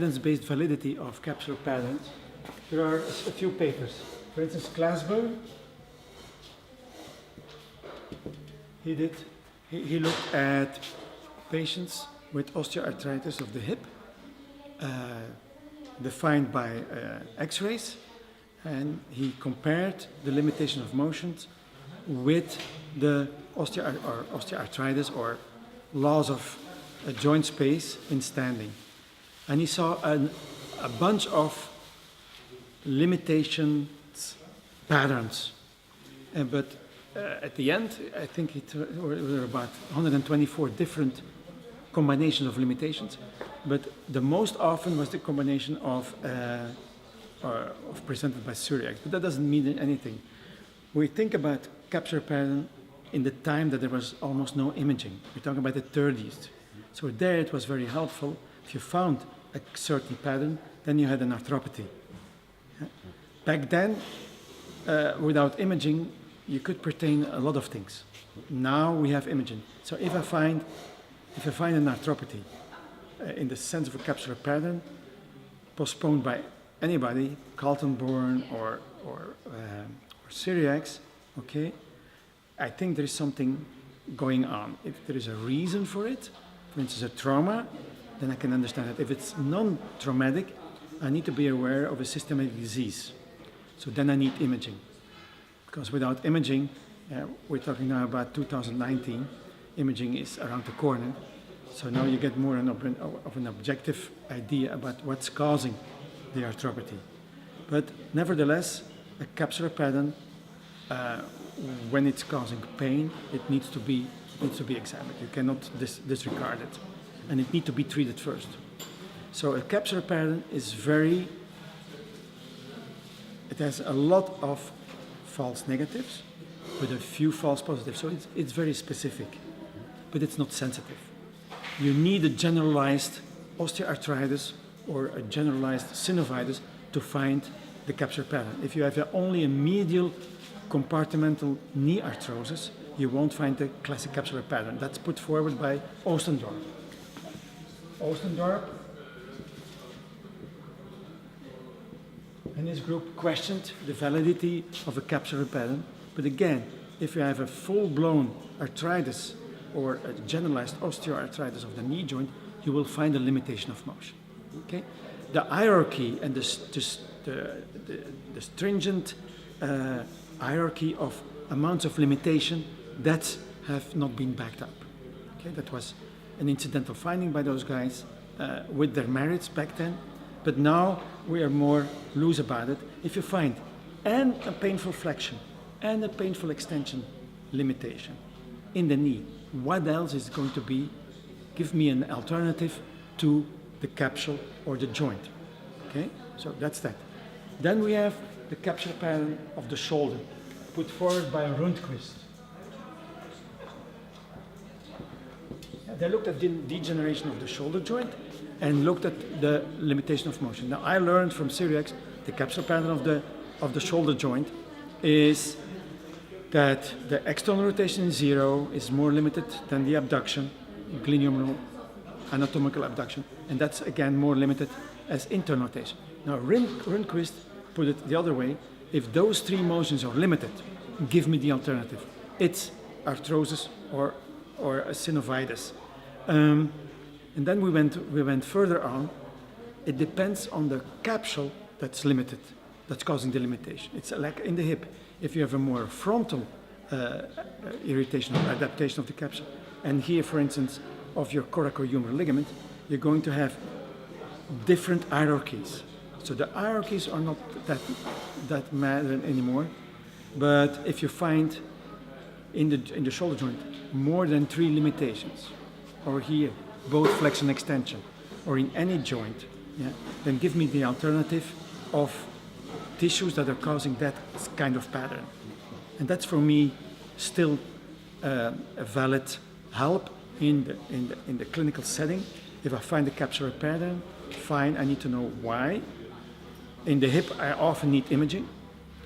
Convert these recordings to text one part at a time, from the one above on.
evidence-based validity of capsular patterns, there are a few papers. For instance, Glasgow, he looked at patients with osteoarthritis of the hip, defined by x-rays, and he compared the limitation of motions with the osteoarthritis or loss of joint space in standing. And he saw a bunch of limitations patterns. But at the end, I think there were about 124 different combinations of limitations. But the most often was the combination of presented by celiac. But that doesn't mean anything. We think about capsular pattern in the time that there was almost no imaging. We're talking about the 30s. So there it was very helpful. If you found a certain pattern, then you had an arthropathy. Back then, without imaging, you could pertain a lot of things. Now we have imaging. So if I find an arthropathy in the sense of a capsular pattern, postponed by anybody, Carlton-Bourne or celiacs, okay, I think there is something going on. If there is a reason for it, for instance, a trauma, then I can understand it. If it's non-traumatic, I need to be aware of a systematic disease. So then I need imaging. Because without imaging, we're talking now about 2019, imaging is around the corner. So now you get more of an objective idea about what's causing the arthropathy. But nevertheless, a capsular pattern, when it's causing pain, it needs to be examined. You cannot disregard it. And it needs to be treated first. So a capsular pattern is it has a lot of false negatives with a few false positives. So it's very specific, but it's not sensitive. You need a generalized osteoarthritis or a generalized synovitis to find the capsular pattern. If you have only a medial compartmental knee arthrosis, you won't find the classic capsular pattern. That's put forward by Oostendorp. Oostendorp and his group questioned the validity of a capsular pattern. But again, if you have a full-blown arthritis or a generalized osteoarthritis of the knee joint, you will find a limitation of motion. Okay? The hierarchy and the stringent hierarchy of amounts of limitation that have not been backed up. Okay? That was an incidental finding by those guys with their merits back then, but now we are more loose about it. If you find and a painful flexion and a painful extension limitation in the knee, what else is going to be? Give me an alternative to the capsule or the joint. Okay, so that's that. Then we have the capsular pattern of the shoulder, put forward by Rundquist. They looked at the degeneration of the shoulder joint and looked at the limitation of motion. Now I learned from celiacs the capsular pattern of the shoulder joint is that the external rotation in 0 is more limited than the abduction, glenohumeral anatomical abduction, and that's again more limited as internal rotation. Now Rundquist put it the other way: if those three motions are limited, give me the alternative. It's arthrosis or a synovitis. And then we went further on. It depends on the capsule that's limited, that's causing the limitation. It's like in the hip. If you have a more frontal irritation or adaptation of the capsule, and here, for instance, of your coracohumeral ligament, you're going to have different hierarchies. So the hierarchies are not that matter anymore. But if you find in the shoulder joint more than 3 limitations, or here both flexion and extension, or in any joint, then give me the alternative of tissues that are causing that kind of pattern. And that's for me still a valid help in the clinical setting. If I find a capsular pattern, fine, I need to know why. In the hip, I often need imaging.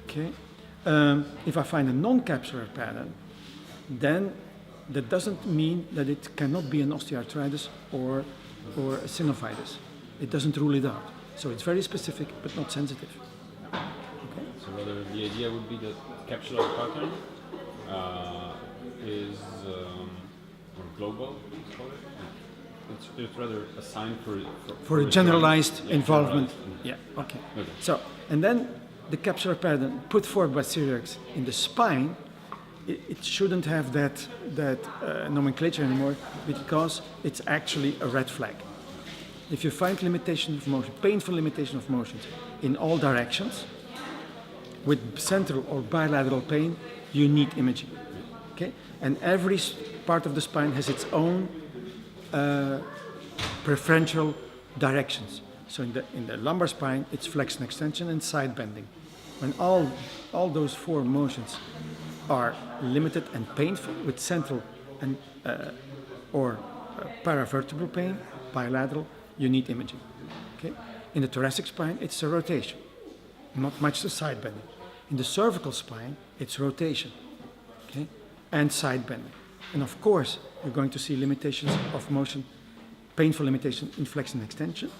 Okay. If I find a non-capsular pattern, then that doesn't mean that it cannot be an osteoarthritis or a synovitis. it doesn't rule it out. So it's very specific, but not sensitive. Okay? So whether the idea would be that capsular pattern is more global, let's call it. It's rather a sign For a generalized involvement. Generalized. Yeah, okay. So, and then the capsular pattern put forward by Syriacs in the spine, it shouldn't have that nomenclature anymore because it's actually a red flag. If you find limitation of motion, painful limitation of motions in all directions, with central or bilateral pain, you need imaging. Okay? And every part of the spine has its own preferential directions. So in the lumbar spine, it's flexion, extension, and side bending. When all those four motions are limited and painful with central and or paravertebral pain, bilateral, you need imaging. Okay? In the thoracic spine, it's a rotation, not much the side bending. In the cervical spine, it's rotation, okay, and side bending. And of course, you're going to see limitations of motion, painful limitation in flexion and extension.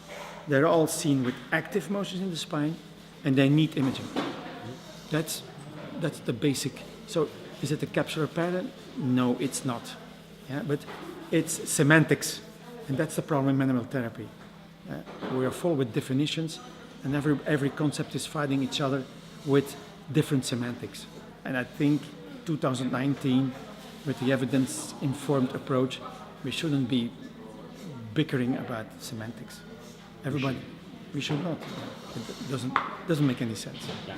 They're all seen with active motions in the spine, and they need imaging. That's the basic. So, is it a capsular pattern? No, it's not. Yeah, but it's semantics, and that's the problem in manual therapy. We are full with definitions, and every concept is fighting each other with different semantics. And I think 2019, with the evidence-informed approach, we shouldn't be bickering about semantics. Everybody, we should not. It doesn't make any sense. Yeah.